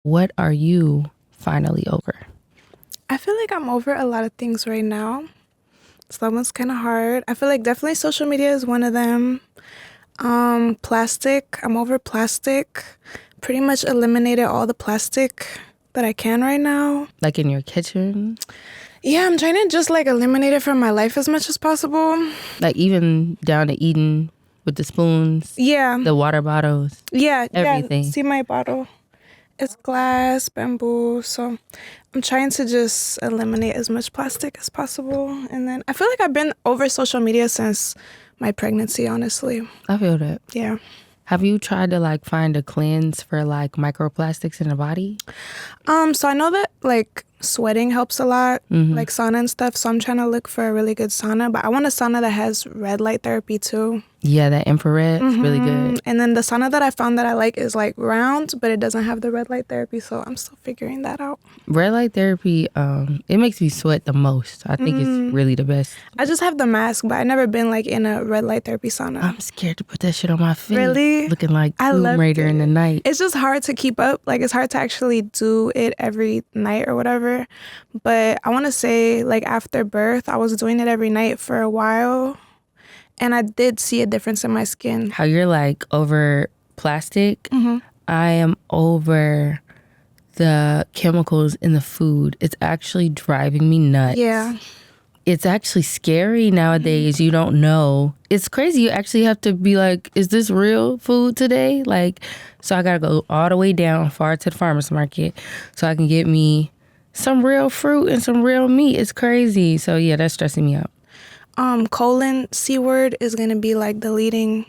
what are you finally over? I feel like I'm over a lot of things right now. So that one's kind of hard. I feel like definitely social media is one of them. Plastic. I'm over plastic. Pretty much eliminated all the plastic that I can right now. Like in your kitchen? Yeah, I'm trying to just like eliminate it from my life as much as possible. Like even down to eating with the spoons? Yeah. The water bottles? Yeah. Everything. Yeah. See my bottle? It's glass, bamboo. So I'm trying to just eliminate as much plastic as possible. And then I feel like I've been over social media since my pregnancy, honestly. I feel that. Yeah. Have you tried to like find a cleanse for like microplastics in the body? So I know that like sweating helps a lot, like sauna and stuff. So I'm trying to look for a really good sauna, but I want a sauna that has red light therapy too. Yeah, that infrared is really good. And then the sauna that I found that I like is like round, but it doesn't have the red light therapy. So I'm still figuring that out. Red light therapy, it makes me sweat the most. I think it's really the best. I just have the mask, but I've never been like in a red light therapy sauna. I'm scared to put that shit on my face. Really? Looking like Tomb Raider in the night. It's just hard to keep up. Like it's hard to actually do it every night or whatever. But I want to say like after birth, I was doing it every night for a while. And I did see a difference in my skin. How you're like over plastic. I am over the chemicals in the food. It's actually driving me nuts. Yeah. It's actually scary nowadays. You don't know. It's crazy. You actually have to be like, is this real food today? Like, so I got to go all the way down far to the farmer's market so I can get me some real fruit and some real meat. It's crazy. So yeah, that's stressing me out. Colon, C word, is going to be like the leading,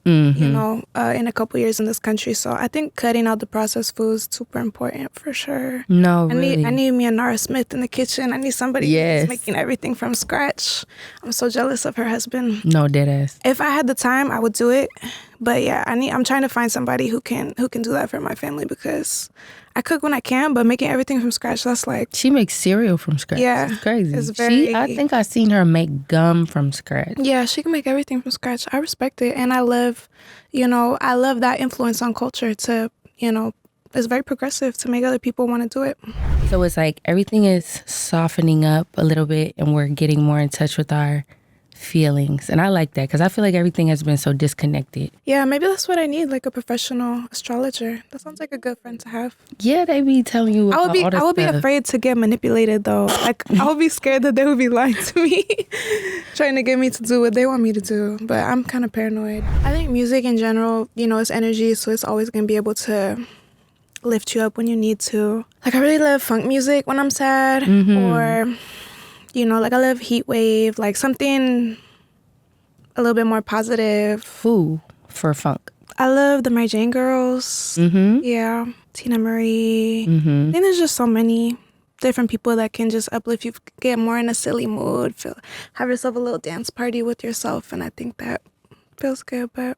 in a couple years in this country. So I think cutting out the processed foods is super important for sure. No, really. I need me a Nara Smith in the kitchen. I need somebody who's making everything from scratch. I'm so jealous of her husband. No, dead ass. If I had the time, I would do it. But yeah, I'm trying to find somebody who can do that for my family because I cook when I can, but making everything from scratch, that's like... She makes cereal from scratch. Yeah. It's crazy. It's I think I've seen her make gum from scratch. Yeah, she can make everything from scratch. I respect it. And I love that influence on culture to, it's very progressive to make other people want to do it. So it's like everything is softening up a little bit and we're getting more in touch with our feelings. And I like that because I feel like everything has been so disconnected. Yeah, maybe that's what I need, like a professional astrologer. That sounds like a good friend to have. Yeah, they be telling you about all this I would be afraid to get manipulated though. Like I would be scared that they would be lying to me, trying to get me to do what they want me to do. But I'm kind of paranoid. I think music in general, it's energy, so it's always going to be able to lift you up when you need to. Like I really love funk music when I'm sad or... like I love Heat Wave, like something a little bit more positive. Who for funk? I love the Mary Jane Girls. Yeah, Tina Marie. I think there's just so many different people that can just uplift you, get more in a silly mood, have yourself a little dance party with yourself, and I think that feels good. But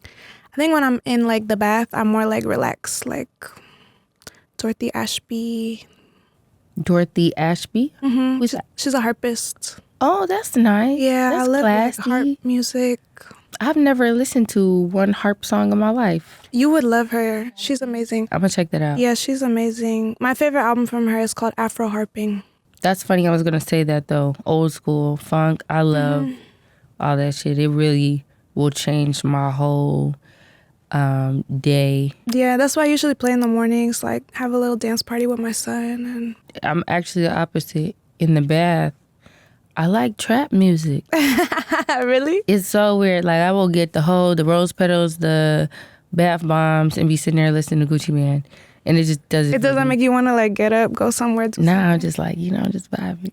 I think when I'm in like the bath, I'm more like relaxed, like Dorothy Ashby. Dorothy Ashby? She's a harpist. Oh, that's nice. Yeah, that's I love like, classy. harp music. I've never listened to one harp song in my life. You would love her. She's amazing. I'm going to check that out. Yeah, she's amazing. My favorite album from her is called Afro Harping. That's funny. I was going to say that though. Old school funk. I love all that shit. It really will change my whole day. Yeah, that's why I usually play in the mornings, like have a little dance party with my son. And I'm actually the opposite. In the bath, I like trap music. Really? It's so weird. Like I will get the rose petals, the bath bombs, and be sitting there listening to Gucci Mane. And it just doesn't... It doesn't make you want to like get up, go somewhere. Nah, I'm just like, just vibing.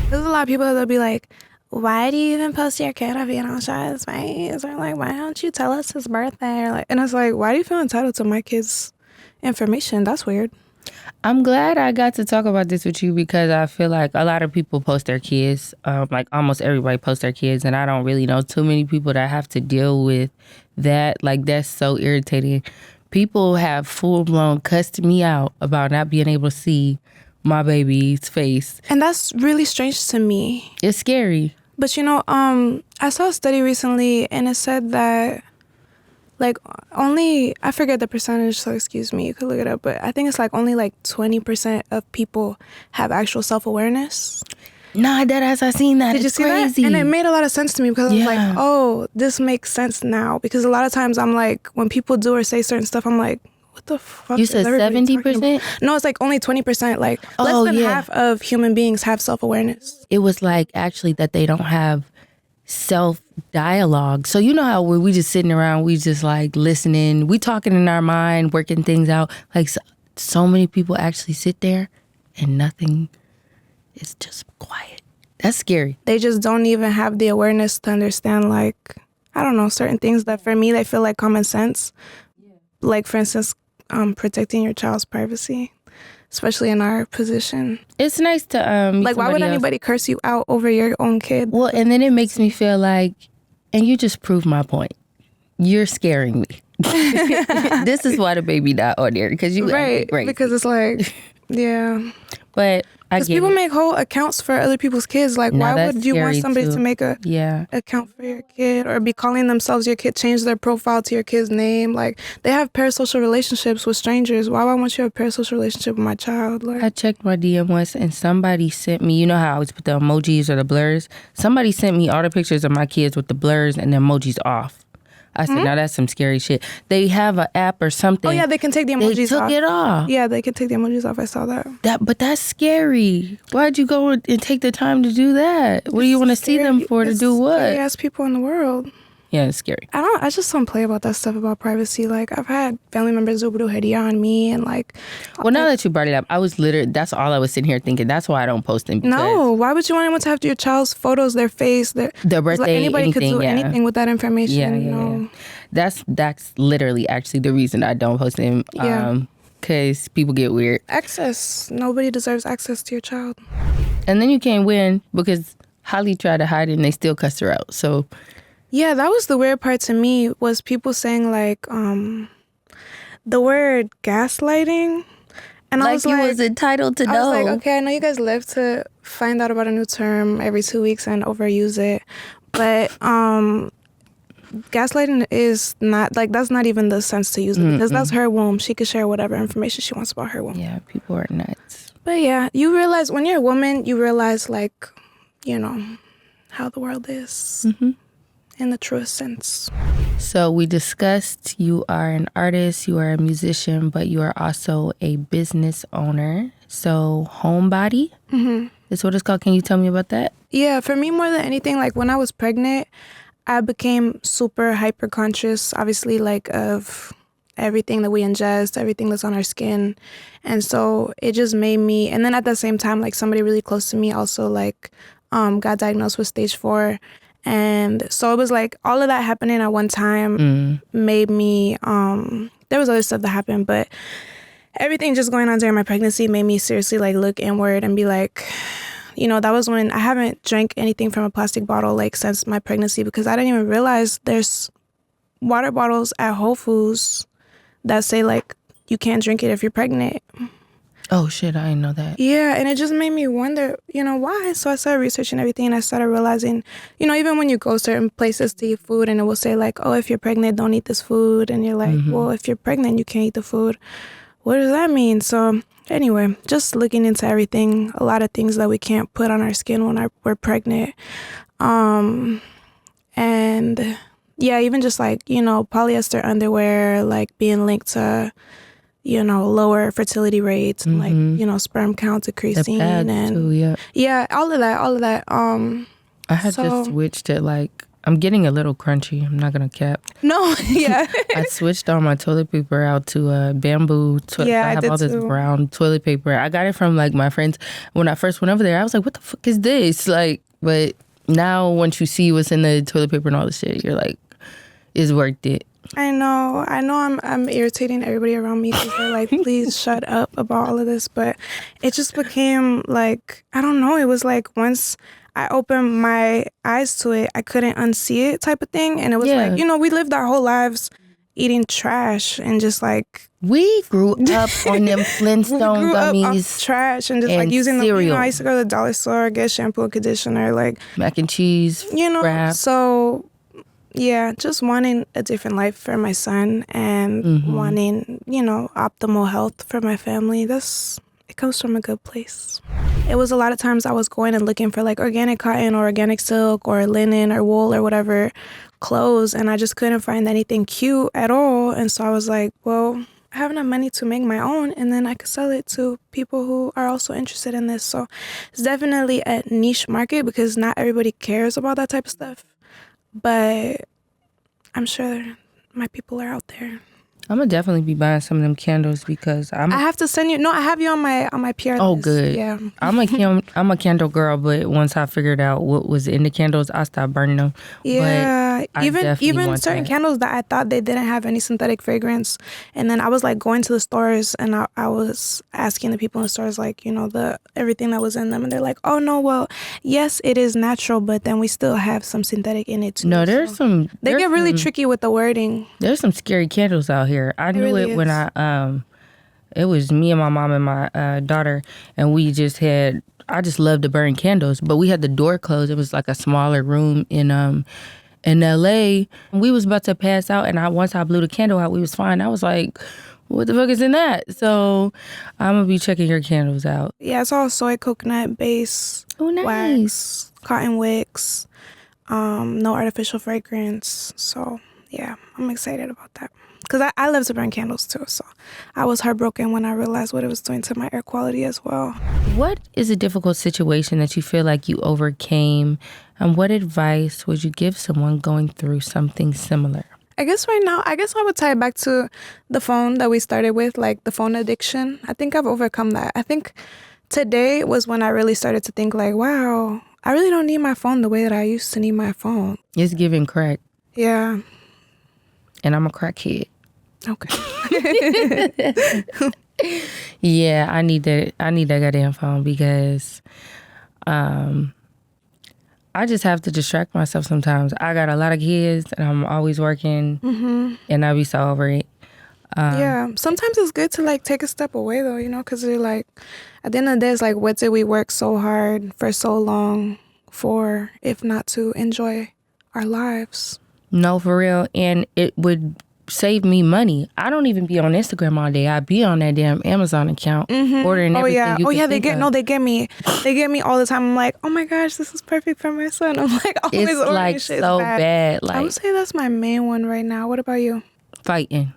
There's a lot of people that'll be like, why do you even post your kid if you don't show his face? Or like, why don't you tell us his birthday? Or like, and it's like, why do you feel entitled to my kid's information? That's weird. I'm glad I got to talk about this with you because I feel like a lot of people post their kids. Like almost everybody posts their kids, and I don't really know too many people that have to deal with that. Like that's so irritating. People have full-blown cussed me out about not being able to see my baby's face. And that's really strange to me. It's scary. But I saw a study recently and it said that like only, I forget the percentage, so excuse me, you could look it up, but I think it's like only like 20% of people have actual self-awareness. Nah, that as I seen that. Did you It's see crazy. that? And it made a lot of sense to me because I was like, Yeah. oh, this makes sense now. Because a lot of times I'm like, when people do or say certain stuff, I'm like, what the fuck? You is said everybody talking 70%? about? No, it's like only 20%. Like less than half of human beings have self-awareness. It was like actually that they don't have self-dialogue. So you know how we just sitting around, we just like listening, we talking in our mind, working things out. Like so many people actually sit there and nothing is just quiet. That's scary. They just don't even have the awareness to understand, like, I don't know, certain things that for me, they feel like common sense. Like, for instance, protecting your child's privacy, especially in our position. It's nice to meet like, why would anybody curse you out over your own kid? Well, and then it makes me feel like, and you just proved my point. You're scaring me. This is why the baby not on there, because you right, because it's like, yeah. But because people make whole accounts for other people's kids. Like, now, why would you want somebody too. to make a account for your kid or be calling themselves your kid, change their profile to your kid's name? Like, they have parasocial relationships with strangers. Why would I want you to have a parasocial relationship with my child? Like, I checked my DM once and somebody sent me, you know how I always put the emojis or the blurs? Somebody sent me all the pictures of my kids with the blurs and the emojis off. I said, now that's some scary shit. They have an app or something. Oh, yeah, they can take the emojis off. They took it off. Yeah, they can take the emojis off. I saw that. But that's scary. Why'd you go and take the time to do that? What do you want to see them for? To do what? Scary-ass people in the world. Yeah, it's scary. I just don't play about that stuff about privacy. Like, I've had family members do Hedia on me and like. Well, now that you brought it up, I was literally, that's all I was sitting here thinking. That's why I don't post them. No, why would you want anyone to have your child's photos, their face, their birthday, like anybody anything, could do anything with that information. Yeah. That's literally actually the reason I don't post them. Because people get weird. Access. Nobody deserves access to your child. And then you can't win because Holly tried to hide it and they still cussed her out. So. Yeah, that was the weird part to me, was people saying like the word gaslighting. And I was like you was entitled to know. I was like, okay, I know you guys live to find out about a new term every 2 weeks and overuse it. But gaslighting is not, like, that's not even the sense to use it because that's her womb. She could share whatever information she wants about her womb. Yeah, people are nuts. But yeah, you realize when you're a woman, you realize, like, you know, how the world is. In the truest sense. So we discussed you are an artist, you are a musician, but you are also a business owner. So homebody is what it's called. Can you tell me about that? Yeah, for me, more than anything, like when I was pregnant, I became super hyper conscious, obviously, like of everything that we ingest, everything that's on our skin. And so it just made me, and then at the same time, like somebody really close to me also like got diagnosed with stage 4. And so it was like all of that happening at one time made me, there was other stuff that happened, but everything just going on during my pregnancy made me seriously like look inward and be like, you know, that was when I haven't drank anything from a plastic bottle like since my pregnancy, because I didn't even realize there's water bottles at Whole Foods that say like you can't drink it if you're pregnant. Oh, shit, I didn't know that. Yeah, and it just made me wonder, you know, why? So I started researching everything, and I started realizing, you know, even when you go certain places to eat food, and it will say, like, oh, if you're pregnant, don't eat this food. And you're like, well, if you're pregnant, you can't eat the food. What does that mean? So anyway, just looking into everything, a lot of things that we can't put on our skin when we're pregnant. And yeah, even just like, you know, polyester underwear, like being linked to, you know, lower fertility rates and like, you know, sperm count decreasing. The pads and too, yeah, all of that. I had just switched to like, I'm getting a little crunchy. I'm not gonna cap. No, yeah. I switched all my toilet paper out to bamboo. Yeah, I have all this brown toilet paper. I got it from like my friends. When I first went over there, I was like, what the fuck is this? Like, but now once you see what's in the toilet paper and all the shit, you're like, it's worth it. I know I'm irritating everybody around me because they're like, please shut up about all of this. But it just became like, I don't know. It was like once I opened my eyes to it, I couldn't unsee it type of thing. And it was like, you know, we lived our whole lives eating trash and just like. We grew up on them Flintstone gummies. Trash and just like using cereal. You know, I used to go to the dollar store, get shampoo and conditioner, like. Mac and cheese, you know, wrap. So Yeah, just wanting a different life for my son and wanting, optimal health for my family. It comes from a good place. It was a lot of times I was going and looking for like organic cotton or organic silk or linen or wool or whatever clothes, and I just couldn't find anything cute at all. And so I was like, well, I have enough money to make my own, and then I could sell it to people who are also interested in this. So it's definitely a niche market because not everybody cares about that type of stuff. But I'm sure my people are out there. I'm gonna definitely be buying some of them candles because I have to send you. No, I have you on my PR list. Oh, good. Yeah. I'm a candle girl, but once I figured out what was in the candles, I stopped burning them. Yeah, but even certain candles that I thought they didn't have any synthetic fragrance, and then I was like going to the stores and I was asking the people in the stores like the everything that was in them, and they're like, oh no, well yes it is natural, but then we still have some synthetic in it too. No, there's some. They get really tricky with the wording. There's some scary candles out here. I knew really it when it was me and my mom and my daughter, and I just loved to burn candles, but we had the door closed. It was like a smaller room in LA. We was about to pass out, and once I blew the candle out, we was fine. I was like, what the fuck is in that? So I'm gonna be checking your candles out. Yeah, it's all soy coconut base, nice. Wax, cotton wicks, no artificial fragrance. So yeah, I'm excited about that. Because I love to burn candles too, so I was heartbroken when I realized what it was doing to my air quality as well. What is a difficult situation that you feel like you overcame, and what advice would you give someone going through something similar? I guess right now, I would tie it back to the phone that we started with, like the phone addiction. I think I've overcome that. I think today was when I really started to think like, wow, I really don't need my phone the way that I used to need my phone. It's giving crack. Yeah. And I'm a crackhead. Okay. Yeah, I need that goddamn phone because I just have to distract myself sometimes. I got a lot of kids and I'm always working and I be so over it. Yeah, sometimes it's good to like take a step away though, because you're like, at the end of the day, it's like, what did we work so hard for so long for, if not to enjoy our lives? No, for real. And it would save me money. I don't even be on Instagram all day. I be on that damn Amazon account ordering everything. They get me all the time. I'm like, oh my gosh, this is perfect for my son. I'm like always it's ordering like shit. so bad. Like, I would say that's my main one right now. What about you? Fighting.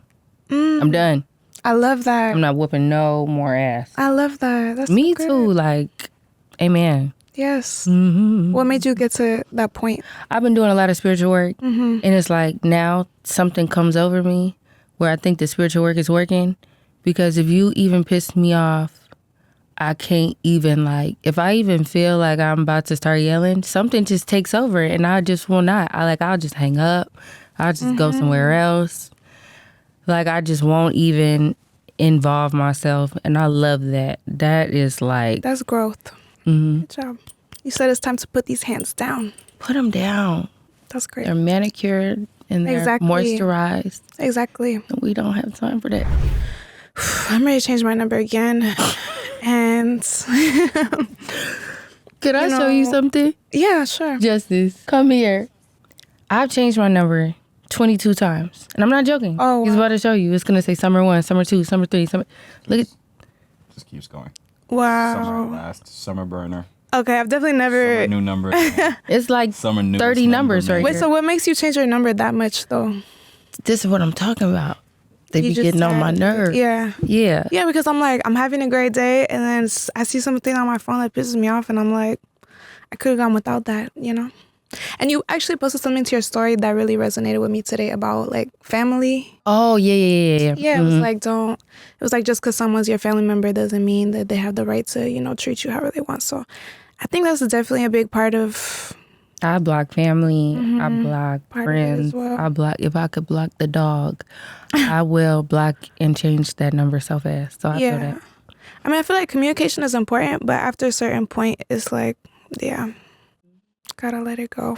I'm done. I love that. I'm not whooping no more ass. I love that. That's me so too. Like, amen. Yes. What made you get to that point? I've been doing a lot of spiritual work, and it's like now something comes over me where I think the spiritual work is working, because if you even piss me off, I can't even if I even feel like I'm about to start yelling, something just takes over and I just will not. I'll just hang up. I'll just go somewhere else. Like I just won't even involve myself, and I love that. That is that's growth. Good job. You said it's time to put these hands down. Put them down. That's great. They're manicured and they're moisturized. Exactly. And we don't have time for that. I'm ready to change my number again. And could I show you something? Yeah, sure. Justice, come here. I've changed my number 22 times. And I'm not joking. Oh, wow. He's about to show you. It's going to say summer 1, summer 2, summer 3, summer... Look at... Just keeps going. Wow. Summer last, summer burner. Okay, I've definitely never... Summer new number. It's like summer 30 numbers right Wait, here. so what makes you change your number that much, though? This is what I'm talking about. They be getting on my nerves. Yeah. Yeah. Yeah, because I'm like, I'm having a great day, and then I see something on my phone that pisses me off, and I'm like, I could have gone without that, And you actually posted something to your story that really resonated with me today about like family. Oh, yeah. Yeah, it was like, just because someone's your family member doesn't mean that they have the right to, treat you however they want. So I think that's definitely a big part of... I block family. I block Part friends. well. I block... If I could block the dog, I will block and change that number so fast. So I feel that. I mean, I feel like communication is important, but after a certain point, it's like, yeah, gotta let it go.